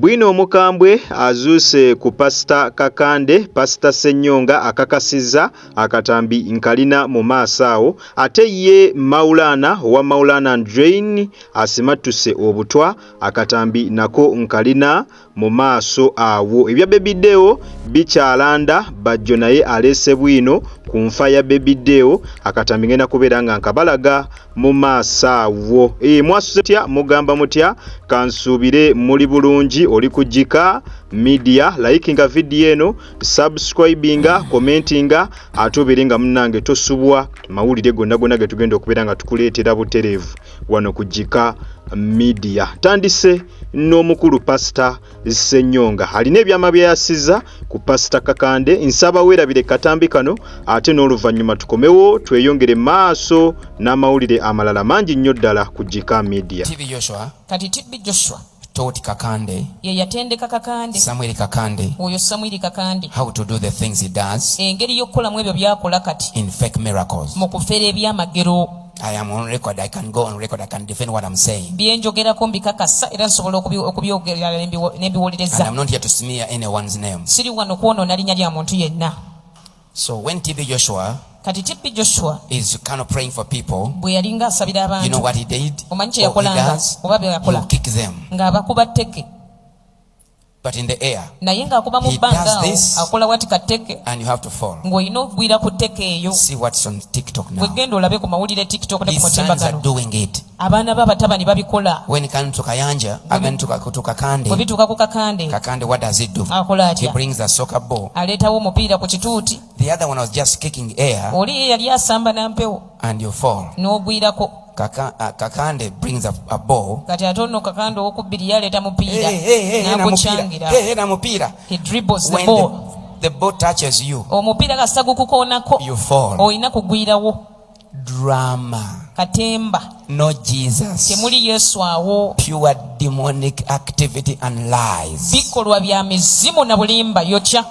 Bwino omukambwe azuuse ku pasita Kakande, pasita Ssenyonga akakasiza akatambi nkalina mu maaso awo, ate ye Maulana wa Maulana Drain Asimatusse obutwa akatambi nako nkalina mu maaso awo. Ebya Bebideo bikyalanda bajjo naye alese bwino ku nfa ya Bebideo akatambi ngenda kubeera nga nkabalaga mu maaso awo. Mwasutya mugamba mutya kansuubire muli bulungi oli kujika media likinga video eno subscribinga commentinga atubiringa munange tosubwa mawulire gonna ge tugenda okubeera nga tukuleetera butereevu wano kujika media. Tandise n'omukulu pasita Ssenyonga alina ebyama byeyasiza ku pasita Kakande. Nsaba weerabire katambi kano ate n'oluvannyuma tukomewo tweyongere maaso n'amawulire amalala mangi nnyo ddala kujika media. Kati TV Joshua taught Kakande, ye yatendeka Kakande, Samuel Kakande, oyo Samuel Kakande, how to do the things he does engeri y'okukolamu ebyo byakola kati in fake miracles. mu kufeera ebyamagero. I am on record. I can go on record. I can defend what I'm saying. Byenjogerako mbikakasa era nsobola okubyogerera n'ebiwuliriza. And I'm not here to smear anyone's name. Siri wano kwonoona linnya lya muntu yenna. So when TV Joshua kati TV Joshua is kind of praying for people, bwe yalinga asabira abantu, you know what he did? Omanyi kye yakolanga oba bye yakola? He kick them. Ng'abakuba tteke. But in the air, naye ng'akuba mu bbanga akola wati katteke, and you have to fall. ng'olina okugwira ku tteke eyo. See what's on TikTok now. Wegenda olabe ku mawulire TikTok ne ku These sons are mutimbagano. doing it. Abaana b'abatabani babikola. When it comes to Kayanja, again to Kakande. Bwe bituuka ku Kakande, Kakande, what does he do? akola He atya? brings a soccer ball. Aleetawo omupiira ku kituuti. The other one was just kicking air, Oli ye yali asamba na mpewo and you fall. n'ogwirako. Kakande brings a ball. Kati ate ono Kakande ow'okubiri yaleeta mupiira n'agukyangira. Namupira. He dribbles the When ball. the ball touches you, Omupiira kasita gukukoonako, you fall. olina kugwirawo. Drama. Katemba. No Jesus. Temuli Yesu awo. Pure demonic activity and lies. Bikolwa bya mizimu na bulimba yokya.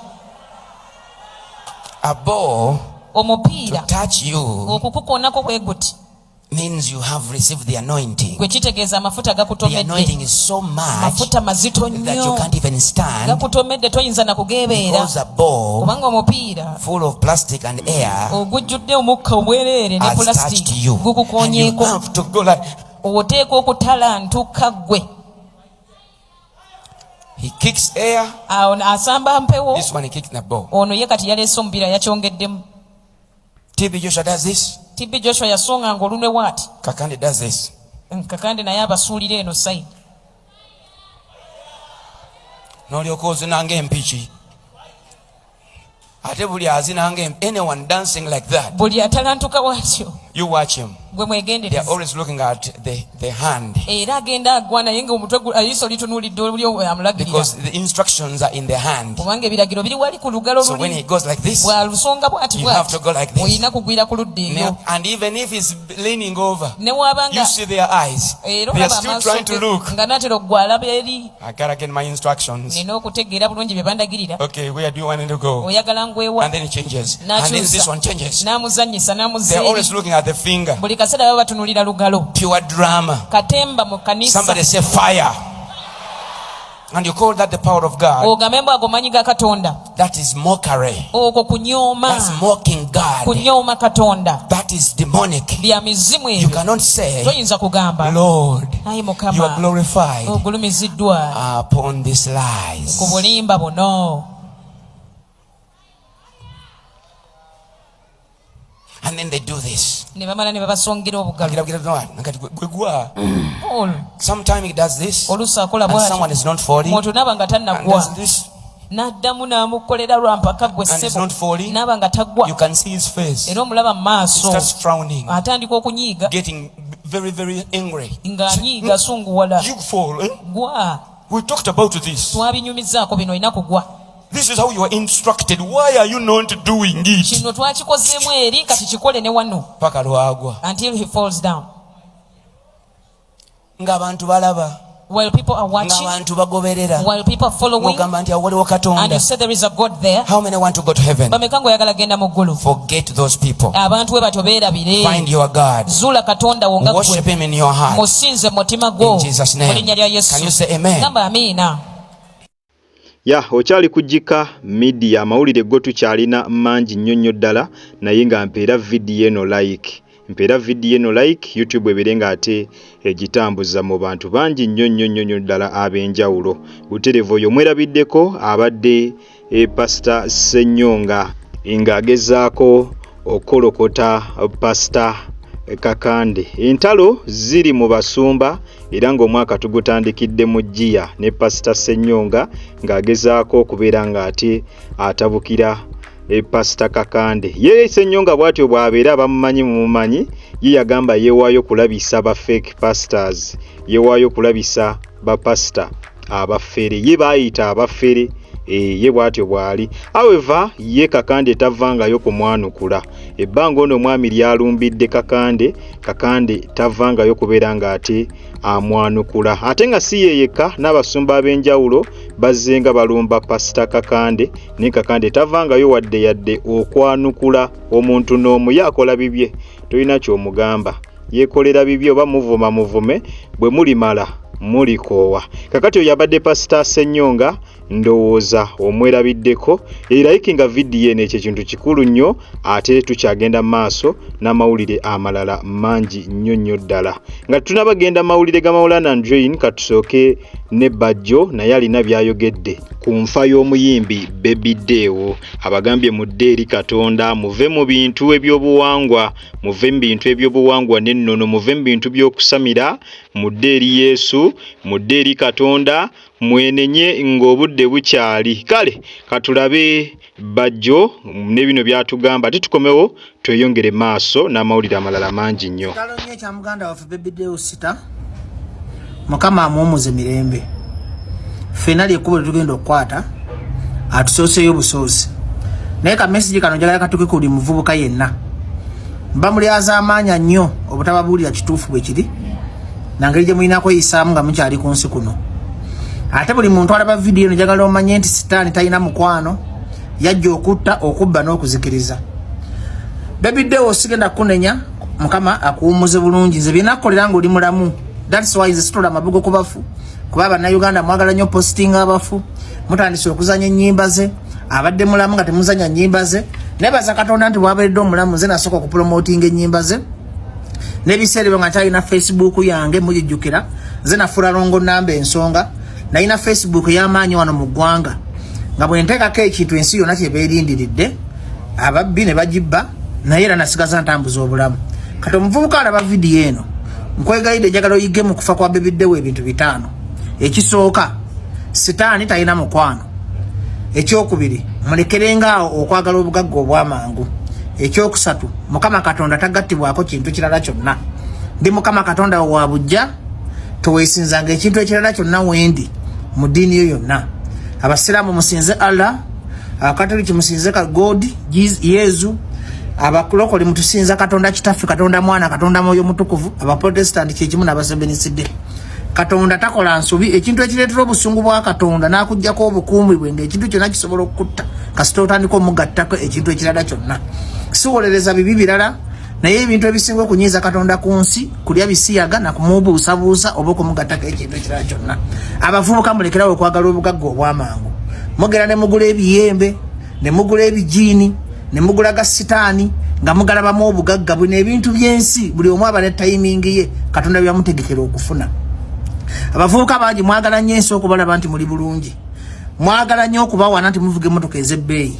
A ball Omupiira to touch you okukukoonako bwe guti means you have received the anointing. gwe kitegeeza amafuta The gakutomedde. anointing is so much Mafuta mazito that you nnyo can't even stand, gakutomedde toyinza na kugebeera, because a ball kubanga omupiira full of plastic and air ogujjudde omukka obwereere ne has touched pulasitiki you, and you gukukoonyeeko. have to go like. Oteekwa okutalantuka ggwe. He kicks air. Awo asamba mpewo. This one he kicks the ball. Ono ye kati yaleese omupiira yakyongeddemu. TV Joshua does this. TV Joshua yasonga ng'olunwe waati. Kakande does this. Kakande naye abasuulira eno side. N'olyoka ozinanga empiki. Ate buli azinanga anyone dancing like that, Buli atalantuka watyo you watch him. gwe They are mwegendereza. always looking at the hand, Era agenda agwa naye ng'omutwe aliiso litunuulidde oli amulagirira. because the instructions are in the hand. Kubanga ebiragiro biri wali ku lugalo So when he luli. goes like this, Bw'alusonga bw'ati you have to go like this. olina kugwira ku ludda eyo. And even if he's leaning over, Ne wabanga you see their eyes. era They are olaba still amaaso trying to ge look. nga natera okugwalaba eri. I gotta get my instructions. Nina okutegeera bulungi bye bandagirira. Okay, where do you want to go? Oyagala ngwewa. And then it changes. And then this one changes. N'amuzannyisa They are n'amuzzeeri. always looking at the finger. Buli kaseera baba batunuulira lugalo. Pure drama. Katemba mu kanisa. Somebody say fire. And you call that the power of God. Ogambe mbu ago manyi ga Katonda. That is mockery. Okwo kunyooma. That's mocking God. Kunyooma Katonda. That is demonic. Bya mizimu You ebyo. cannot say, Toyinza kugamba. Lord, Ayi you are Mukama. glorified Ogulumiziddwa upon these lies. ku bulimba buno. And then they do this. Ne bamala ne babasongera obugalo. Sometimes he does this, Oluusi akola and someone bw'ati. is not falling, Omuntu n'aba nga and tannagwa. does this, N'addamu n'amukolera lwampaka gwe and is ssebo. not falling. N'aba nga You taggwa. can see his face. Era omulaba mu He maaso. starts frowning, Atandika okunyiiga. getting very, very angry. Ng'anyiiga asunguwala. You fall. Eh? Gwa. We talked about this. Twabinyumizaako bino olina kugwa. This is how you are instructed. Why are you not doing it? Kino twakikozeemu eri kati kikole ne wano. Paka lwagwa. Until he falls down. Ng'abantu balaba. While people are watching, Ng'abantu bagoberera. while people are following, Ng'ogamba nti waliwo and you Katonda. say there is a God there, How many want to go to heaven? bameka ng'oyagala genda mu ggulu. Forget those people. Abantu bwe batyo beerabire. Find your God. Zuula Katonda wo nga Worship ggwe. him in your heart. Musinze mu mutima gwo. In Jesus' Mu name. linnya lya Can you Yesu. say amen? Gamba amiina. ya okyali kujika media amawulire go tukyalina mangi nnyo ddala naye nga mpeera video eno like YouTube eberenga ate egitambuza mu bantu bangi nnyo ddala ab'enjawulo. Buterevu oyo mwerabiddeko abadde Pastor Ssenyonga ng'agezaako okolokota Pastor Kakande. Entalo ziri mu basumba era ng'omwaka tugutandikidde mu Jjiya ne Pastor Ssenyonga ng'agezaako okubeera ng'ate atabukira Pastor Kakande. Ye Ssenyonga bw'atyo bw'abeera abamumanyi mumumanyi, ye yagamba yeewaayo kulabisa ba fake pastors, yeewaayo kulabisa ba pastor abafere, ye baayita abafere. Ye bw'atyo bw'ali. However, ye Kakande tavangayo kumwanukula. Ebbanga ono mwami lyalumbidde Kakande tavangayo kubeera ng'ate amwanukula. Ate nga si ye yekka, n'abasumba ab'enjawulo bazzenga balumba Pastor Kakande, ne Kakande tavangayo wadde okwanukula omuntu n'omu. Yakola bibye, tolina ky'omugamba. Yeekolera bibye oba muvume, bwe mulimala mulikoowa. Kakati oyo yabadde Pastor Ssenyonga, ndowooza omwerabiddeko era ikinga video eno ekyo kintu kikulu nnyo. Ate tukyagenda maaso n'amawulire amalala mangi nnyo ddala. Nga tunabagenda mawulire ga Maulana Andrein, katusooke ne Bajjo naye alina byayogedde ku nfa y'omuyimbi Baby Dewo. Abagambye mudde eri Katonda, muve mu bintu ebyobuwangwa, muve mu bintu ebyobuwangwa n'ennono, muve mu bintu by'okusamira, mudde eri Yesu, mudde eri Katonda, mwenenye ng'obudde bukyali. Kale katulabe Bajjo ne bino byatugamba, titukomewo tweyongere maaso n'amawulire amalala mangi nnyo. Kalonye kya muganda waffe Baby Dewo sita Mukama amuwumuze mirembe. Fenali ekkubo tugenda okukwata atusooseyo busoosi. Naye ka message kano njagala katuke kuli muvubuka yenna. Mba mulyaza amaanya nnyo obutababuulira kituufu bwe kiri, nangeri gye mulinako yisaamu nga mukyali ku nsi kuno. Ate buli muntu alaba video eno njagala omanye nti sitaani talina mukwano, yajja okutta, okubba n'okuzikiriza. Baby Dewo sigenda kunenya, Mukama akuwumuze bulungi. Nze binakolera ng'oli mulamu. That's why nze situla amabugo ku bafu. Kuba Abannayuganda mwagala nnyo postinga abafu. Mutandise okuzanya ennyimba ze, abadde mulamu nga temuzanya nnyimba ze. Nebaza Katonda nti bw'abeeredde omulamu, nze nasooka okupromotinga ennyimba ze. N'ebiseera ebyo nga nkyalina Facebook yange mujijjukira, nze nafuula longo namba ensonga. Nalina Facebook y'amaanyi wano mu ggwanga, nga bwe nteekako ekintu ensi yonna kyeba erindiridde, ababbi ne bagibba, naye era nasigaza ntambuza obulamu. Kati omuvubuka alaba vidiyo eno, nkwegayidde njagala oyige mu kufa kwa Baby Dewo ebintu 5. Ekisooka, sitaani talina mukwano. Ekyokubiri, mulekerengaawo okwagala obugagga obw'amangu. Ekyokusatu, Mukama Katonda tagattibwako kintu kirala kyonna. Ndi Mukama Katonda wa bujja, toweesinzanga ekintu ekirala kyonna wendi mu ddiini yo yonna. Abasiraamu musinze Allah, Abakatoliki musinze ka God, Yesu, abakulokole mutusinza Katonda Kitaffe, Katonda Mwana, Katonda Mwoyo Mutukuvu, Abaprotestant kyekimu n'Abasebensidde. Katonda takola nsobi, ekintu ekireetera obusungu bwa Katonda n'akuggyako obukuumi bwe, ng'ekintu kyonna kisobola okukutta kasita otandika omugattako ekintu ekirala kyonna. Siwolereza bibi birala, naye ebintu ebisinga okunyiiza Katonda ku nsi, kulya bisiyaga na kumubuusabuusa oba okumugattako ekintu ekirala kyonna. Abavubuka mulekerawo okwagala obugagga obw'amangu. Mugera ne mugula ebiyembe, ne mugula ebijiini, ne mugula ga sitaani, nga mugalabamu obugagga. Bino ebintu by'ensi buli omu aba ne tayimingi ye Katonda byamutegekera okufuna. Abavubuka bangi mwagala nnyo ensi okubalaba nti muli bulungi. Mwagala nnyo okubawana nti muvuga emmotoka ez'ebbeeyi.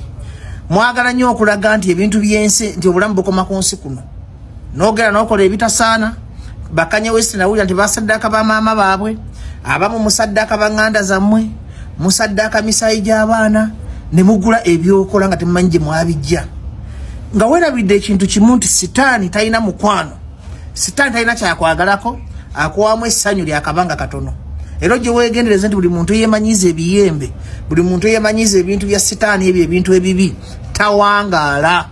Mwagala nnyo okulaga nti ebintu by'ensi nti obulamu bukoma ku nsi kuno. N'ogera n'okola ebitasaana. Bakanye West nawulira nti basaddaaka ba maama baabwe, abamu musaddaaka ba ŋŋanda zammwe, musaddaaka misaayi gy'abaana, ne mugula ebyokola nga temumanyi gye mwabijja. Nga weerabidde ekintu kimu nti sitaani talina mukwano. Sitaani talina kyakwagalako, akuwaamu essanyu lyakabanga katono. Era gye weegendereze nti buli muntu yeemanyiiza ebiyembe, buli muntu yeemanyiiza ebintu bya sitaani ebyo ebintu ebibi, tawangaala.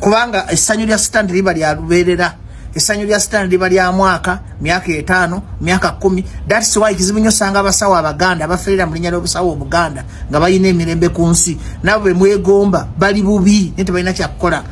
Kubanga essanyu lya sitaani liba lya lubeerera. Essanyu lya sitaani liba lya mwaka, myaka 5, myaka 10. That's why kizibu nnyo osanga abasawo Abaganda abaferera mu linnya ly'obusawo Obuganda nga balina emirembe ku nsi. Nabo be mwegomba bali bubi naye tebalina kyakukola.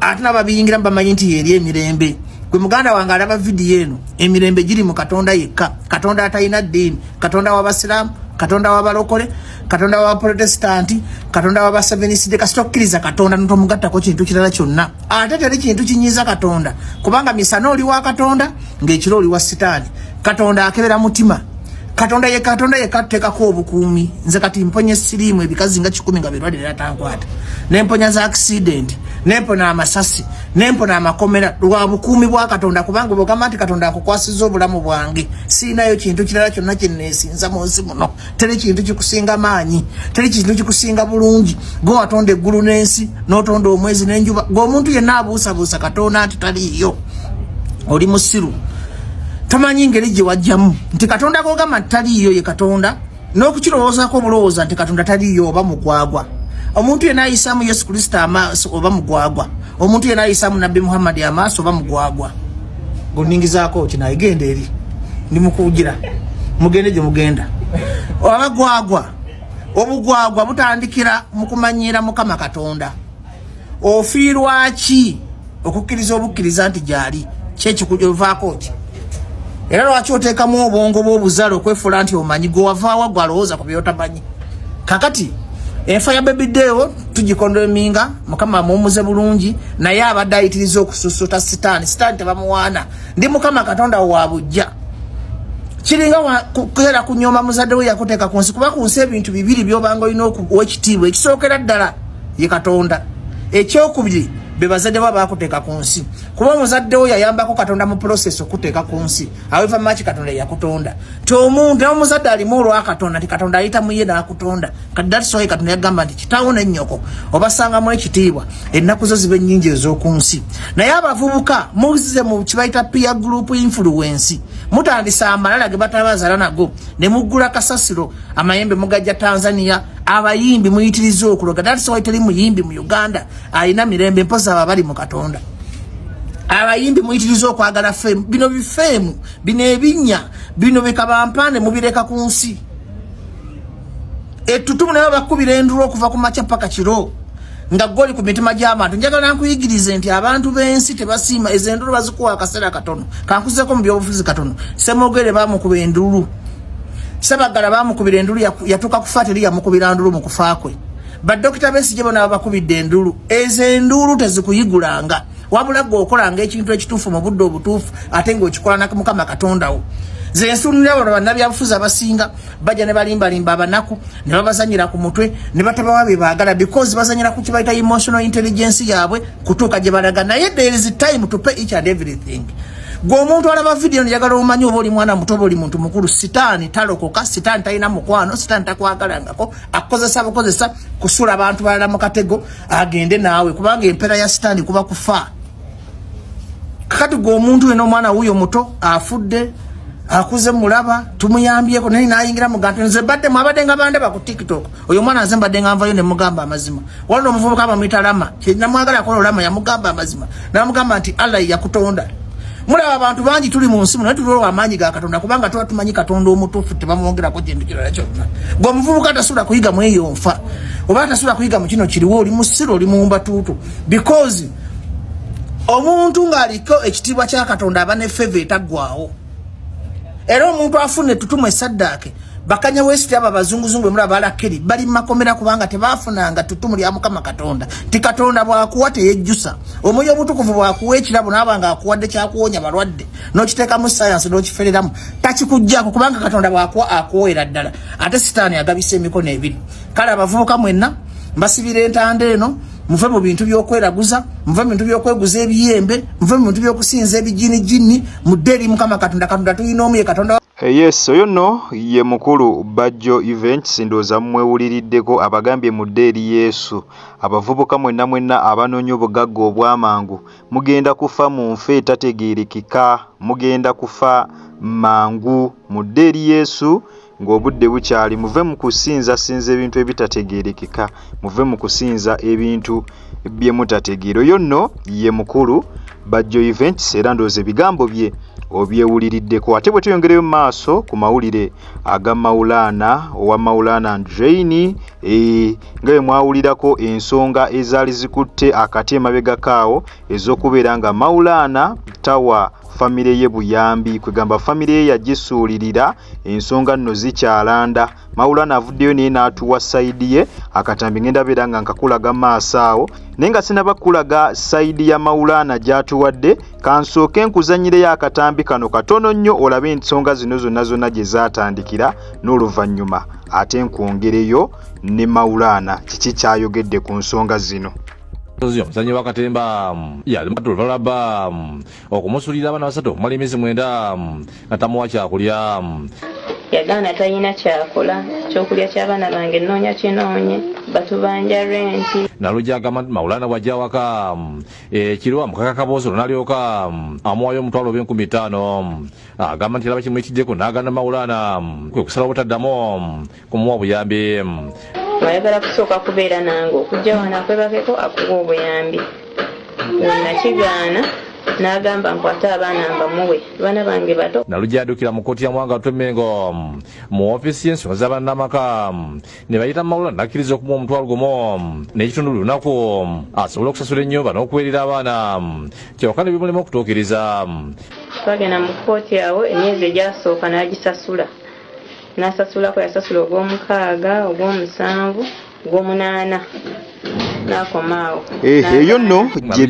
Ate n'ababiyingiramu bamanyi nti yeri emirembe. Gwe muganda wange alaba vidiyo eno, emirembe giri mu Katonda yekka. Katonda atalina ddiini, Katonda w'Abasiraamu, Katonda w'abalokole. katonda wa protestanti katonda wa basevenisi kasitokkiriza katonda ntomugattako kintu kirala kyonna ate teri kintu kinyiza katonda kubanga misana oli wa katonda ng'ekiro oli wa sitaani katonda akebera mutima katonda ye kattekako obukuumi nze kati mponya siriimu ebikazi nga 10 nga birwadde era tankwata nemponya za accident nempona amasasi nempona amakomera lwa bukuumi bwa katonda kubanga bwogamba nti katonda akukwasiza obulamu bwange siinayo kintu kirala kyonna kyenneesinza mu nsi muno teri kintu kikusinga maanyi teri kintu kikusinga bulungi gwe watonda eggulu n'ensi n'otonda omwezi n'enjuba ng'omuntu yenna abuusabuusa katonda nti taliiyo oli musiru tamanyi ngeri gye wajjamu nti katonda gogamba nti taliiyo ye katonda n'okukirowoozaako obulowooza nti katonda taliiyo oba mugwagwa omuntu yenna ayisaamu yesu kristo amaaso oba mugwagwa omuntu yenna ayisaamu nabbi muhammadi amaaso oba mugwagwa goningizaako kinaye genda eri ndi mukuugira mugende gye mugenda abagwagwa obugwagwa butandikira mu kumanyiira mukama katonda ofiirwa ki okukkiriza obukkiriza nti gyali kyekikujovaako ki era lwaki oteekamu obwongo bw'obuzale okwefuula nti omanyi gwe wavaawa gwe alowooza ku byotamanyi kakati enfa ya bebideewo tugikondominga mukama muwumuze bulungi naye abadde ayitiriza okususuta sitaani tebamuwaana ndi mukama katonda wa bujja kiringa kukeera kunyooma muzadde we yakuteeka ku nsi kuba ku nsi ebintu bibiri by'obanga olina okuwa ekitiibwa ekisookera ddala ye katonda ekyokubiri be bazadde bo baakuteeka ku nsi kuba omuzadde wo yayambako katonda mu process okuteeka ku nsi however much katonda yakutonda ti omuntu omuzadde alimu olwa katonda ti katonda ayita mu ye n'akutonda kati that's why katonda yagamba nti kitaawo n'ennyoko obasangamu ekitiibwa ennaku zo zibe nnyingi ez'oku nsi naye abavubuka muzize mu kibayita peer group influence mutandisa amalala ge batabazaala nago ne muggula kasasiro amayembe mugajja Tanzania abayimbi muyitiriza okuloga that's why teri muyimbi mu Uganda ayina mirembe mpoza abali mu katonda abayimbi muyitiriza okwagala fame bino bifemu bino ebinya bino bikabampane mubireka ku nsi ettutumu nayo bakubira endulu okuva ku makya paka kiro nga goli ku mitima gy'abantu njagala nkuyigirize nti abantu b'ensi tebasiima ezo endulu bazikuwa akaseera katono kankuzeko mu byobufuzi katono Semogere bamukuba endulu Sabagala bamukubira endulu yatuka kufa teri yamukubira ndulu mu kufa kwe badokita Besigye bona bakubidde endulu ezo endulu tezikuyigulanga wabula gwokolanga ekintu ekituufu mu budde obutuufu ate ng'okikola na mukama katonda wo ze nsunira bano bannabyabufuzi abasinga bajja ne balimbalimba abanaku ne babazanyira ku mutwe ne batabawa be baagala because bazanyira ku kibayita emotional intelligence yaabwe kutuuka gye balaga naye there is time to pay each and everything gwe omuntu alaba video njagala omanyi oba oli mwana muto oba oli muntu mukulu sitaani talokoka sitaani talina mukwano sitaani takwagalangako akukozesa bukozesa kusula abantu balala mu katego agende naawe kubanga empeera ya sitaani kuba kufa kakati gwe omuntu wena omwana wuyo muto afudde akuze mulaba tumuyambyeko naye nayingira mugantu nze badde mwabadde nga bandaba ku TikTok oyo mwana nze mbadde nga nvayo ne mugamba amazima waliwo omuvubuka abamuyita Lama kyennamwagala akola Lama yamugamba amazima namugamba nti Allah yakutonda mulaba abantu bangi tuli mu nsi naye tulolwa amaanyi ga katonda kubanga tuba tumanyi katonda omutuufu tebamwongerako kintu kirala kyonna gwe omuvubuka tasula kuyiga mu eyo nfa oba tasula kuyiga mu kino kiriwo oli musiro oli muwumba tuutu because omuntu ng'aliko ekitiibwa kya katonda aba ne feva etaggwawo era omuntu afune tutumu esaddaake bakanya west aba bazunguzungu mulaba balakeri bali makomera kubanga tebafunanga tutumu lya mukama katonda ti katonda bwakuwa teyejjusa omwoyo obutukuvu bwakuwa ekirabo n'abanga akuwadde kyakuwonya balwadde n'okiteeka mu science n'okifereramu takikujjako kubanga katonda bwakuwa akuwoera ddala ate sitaani agabisa emikono ebiri kale abavubuka mwenna mbasibira entanda eno muve mu bintu by'okweraguza muve mu bintu by'okweguza ebiyembe muve mu bintu by'okusinza ebijinijini mudde eri mukama katonda katonda tulina omu ye katonda Yes, oyo no ye mukulu Bajjo Events ndooza mwewuliriddeko abagambye mudde eri Yesu abavubuka mwenna abanoonya obugagga obwamangu mugenda kufa mu nfa etategeerekeka mugenda kufa mangu mudde eri Yesu ng'obudde bukyali muve mu kusinza ebintu ebitategeerekeka muve mu kusinza ebintu bye mutategeera oyo nno ye mukulu Bajjo Events era ndooza ebigambo bye obyewuliriddeko ate bwe tuyongereyo mu maaso ku mawulire aga Maulana owa Maulana Jane nga mwawulirako ensonga ezaali zikutte akati emabega kaawo ez'okubeera nga Maulana tawa famire ye buyambi, kwegamba famire ye yagisuulirira ensonga nno zikyalanda. Maulana avuddeyo naye n'atuwa sayidi ye. Akatambi ngenda beera nga nkakulaga maaso awo, naye nga sinaba kulaga sayidi ya Maulana gy'atuwadde. Kansooke nkuzanyireyo akatambi kano katono nnyo olabe ensonga zino zonna gye zaatandikira, n'oluvannyuma ate nkwongereyo ne Maulana kiki kyayogedde ku nsonga zino. Muzanyi wa Katemba yali matulaba okumusulira abana basatu okumala emyezi 9 nga tamuwa kyakulya. Yagaana talina kyakola, kyokulya ky'abaana bange nnoonya kinoonye, batubanja renti. Nalujja agamba nti Maulana bw'ajja waka ekiro mukaka kaboozi n'alyoka amuwayo omutwalo gw'N50,000. Agamba nti alaba kimuyitiddeko n'agana Maulana kwe kusalawo butaddamu kumuwa buyambi. Ayagala kusooka kubeera nange okujja wano akwebakeko akuwa obuyambi. Nakigaana n'agamba nkwate abaana mbamuwe, baana bange bato. Nalujja addukira mu kkooti ya Mwanga Lutemengo mu ofiisi y'ensonga z'abannamaka ne bayita Maulana n'akkiriza okumuwa omutwalo gumu n'ekitundu buli lunaku asobole okusasula ennyumba n'okuweerera abaana, kyokka ne bimulema okutuukiriza. Twagenda mu kkooti awo emyezi egyasooka n'agisasula. N'asasulako yasasula ogw'omukaaga, ogw'omusanvu, ogw'omunaana n'akomaawo. Eyo nno gye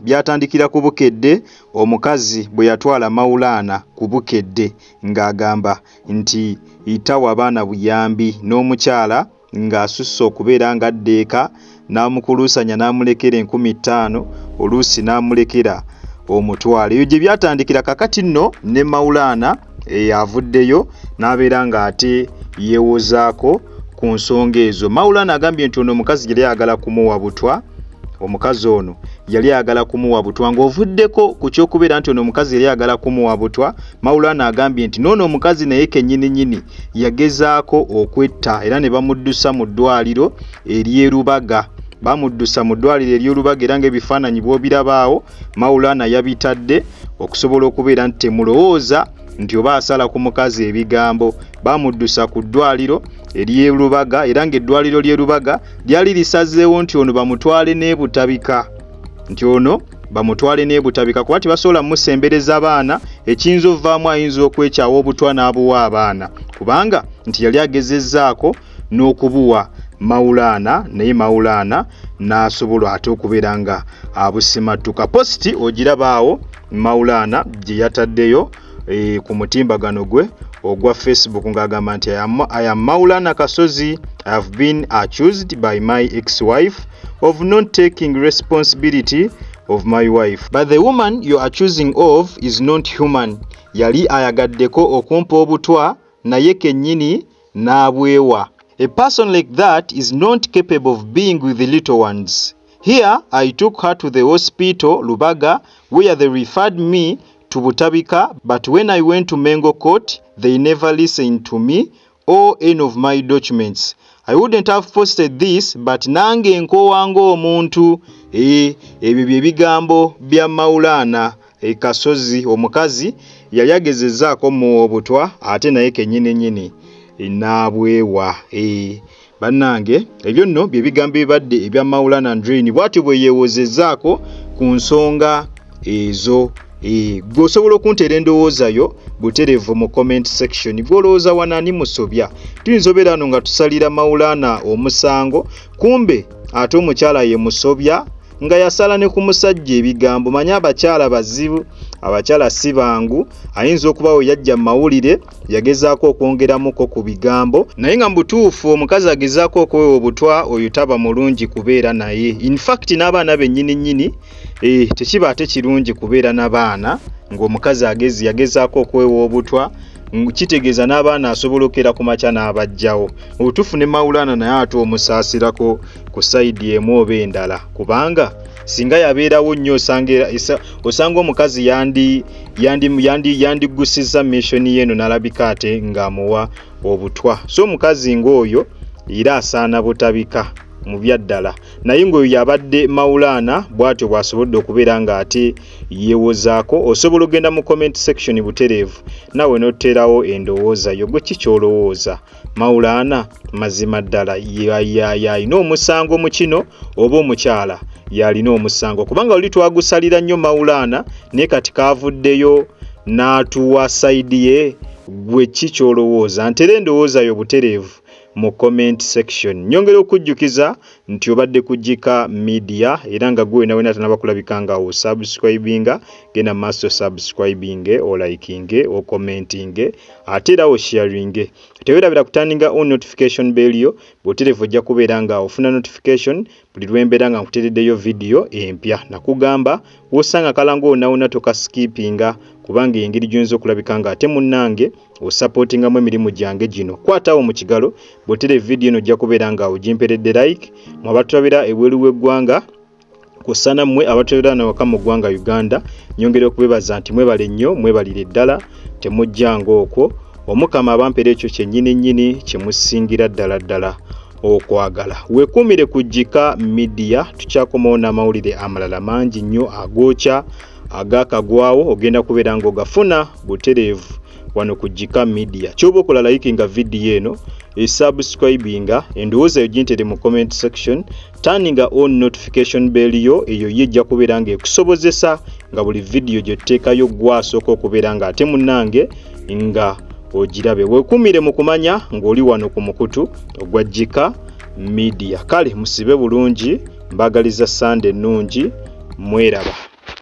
byatandikira ku Bukedde. Omukazi bwe yatwala Maulana ku Bukedde ng'agamba nti itawa abaana buyambi, n'omukyala ng'asusse okubeera nga addeeka n'amukuluusanya n'amulekera 50,000, oluusi n'amulekera omutwalo. Eyo gye byatandikira. Kakati nno ne Maulana avuddeyo n'abeera ng'ate yeewozaako ku nsonga ezo. Maulana agambye nti ono omukazi yali ayagala kumuwa butwa. Omukazi ono yali ayagala kumuwa butwa, ng'ovuddeko ku ky'okubeera nti ono omukazi yali ayagala kumuwa butwa. Maulana agambye nti n'ono omukazi naye kennyini yagezaako okwetta era ne bamuddusa mu ddwaliro ery'Erubaga. Bamuddusa mu ddwaliro ery'Olubaga era ng'ebifaananyi bw'obirabaawo Maulana yabitadde okusobola okubeera nti temulowooza nti oba asala ku mukazi ebigambo. Bamuddusa ku ddwaliro ery'Olubaga era ng'eddwaliro ly'Erubaga lyali lisazeewo nti ono bamutwale n'ebutabika, kuba tibasobola musembereza abaana, ekiyinza ovaamu ayinza okwekyawa obutwa n'abuwa abaana, kubanga nti yali agezezzaako n'okubuwa Maulana, naye Maulana n'asobola ate okubeera nga abusimattuka. Positi ogirabaawo Maulana gye yataddeyo ku mutimbagano gwe ogwa Facebook ng'agamba nti I am Maulana Kasozi. I have been accused by my ex-wife of not taking responsibility of my wife. But the woman you're accusing of is not human. Yali ayagaddeko okumpa obutwa naye kennyini n'abwewa. A person like that is not capable of being with the little ones. Here I took her to the hospital Lubaga where they referred me to Butabika, but when I went to Mengo Court, they never listened to me or any of my documents. I wouldn't have posted this, but nange nkowanga omuntu. Ebyo bye bigambo bya Maulana Kasozi. Omukazi yali agezezzaako mu obutwa ate naye kennyini n'abwewa. Bannange ebyo nno bye bigambo bibadde ebya Maulana Drain. Bw'atyo bwe yeewozezzaako ku nsonga ezo. Gwosobola okunteera endowooza yo butereevu mu comment section. Gwolowooza wanani musobya? Tuyinza obeera ano nga tusalira Maulana omusango, kumbe ate omukyala ye musobya nga yasala ne ku musajja ebigambo. Manya abakyala bazibu, abakyala si bangu. Ayinza okuba we yajja mawulire yagezaako okwongeramuko ku bigambo, naye nga mbutuufu omukazi agezaako okuwewa obutwa oyo taba mulungi kubeera naye. In fact n'abaana bennyini tekiba ate kirungi kubeera n'abaana ng'omukazi yagezaako okuwewa obutwa. Kitegeeza n'abaana asobolokera ku makya n'abajjawo. Obutuufu ne Maulana naye ate omusaasirako ku sayidi emu oba endala, kubanga singa yabeerawo nnyo osanga omukazi yandigusizza mission yeno n'alabika ate ng'amuwa obutwa. So omukazi ng'oyo era asaana butabika. mu byaddala naye ng'oyo yabadde Maulana bw'atyo bw'asobodde okubeera nga ate yeewozaako. Osobola ogenda mu comment section butereevu nawe n'oteerawo endowooza yo gwe kikyolowooza Maulana mazima ddala yalina omusango mu kino oba omukyala yalina omusango kubanga oli twagusalira nnyo Maulana naye kati kaavuddeyo n'atuwa sayidi ye gwe kikyolowooza ntera endowooza yo butereevu mu comment section. Nyongera okujjukiza nti obadde kujjika media era nga gwe nawe natanaba kulabikanga o subscribinga genda maso subscribinge o likinge o commentinge ate era o sharinge. Tewerabira kutanninga on notification bell yo boterevu ojja kubeera nga ofuna notification buli lwembeera nga nkuteereddeyo video empya. Nakugamba wosanga kalango naona toka skippinga kubanga engeri gyonzo okulabika nga ate munnange osupportingamu emirimu gyange gino. Kwatawo mu kigalo botere video eno ojja kubeera nga ogimperedde like mu abatulabira ebweru w'eggwanga kusana mmwe abatulabira nawaka mu ggwanga Uganda. Nyongera okubebaza nti mwebale nnyo mwebalire ddala temujjanga okwo omukama abampera ekyo kyennyini kyemusingira ddala okwagala. Weekuumire kujjika media tukyakomawo n'amawulire amalala mangi nnyo agookya agakagwawo ogenda kubeera nga ogafuna butereevu wano kujjika media. Kyoba okola likinga video eno subscribinga endowooza yo gintere mu comment section turninga on notification bell yo eyo yejja kubeera nga ekusobozesa nga buli video gyotteekayo gwasooka okubeera nga ate munnange nga ogirabe. Weekuumire mu kumanya ng'oli wano ku mukutu ogwajjika media. Kale musibe bulungi mbagaliza Sunday nnungi mweraba.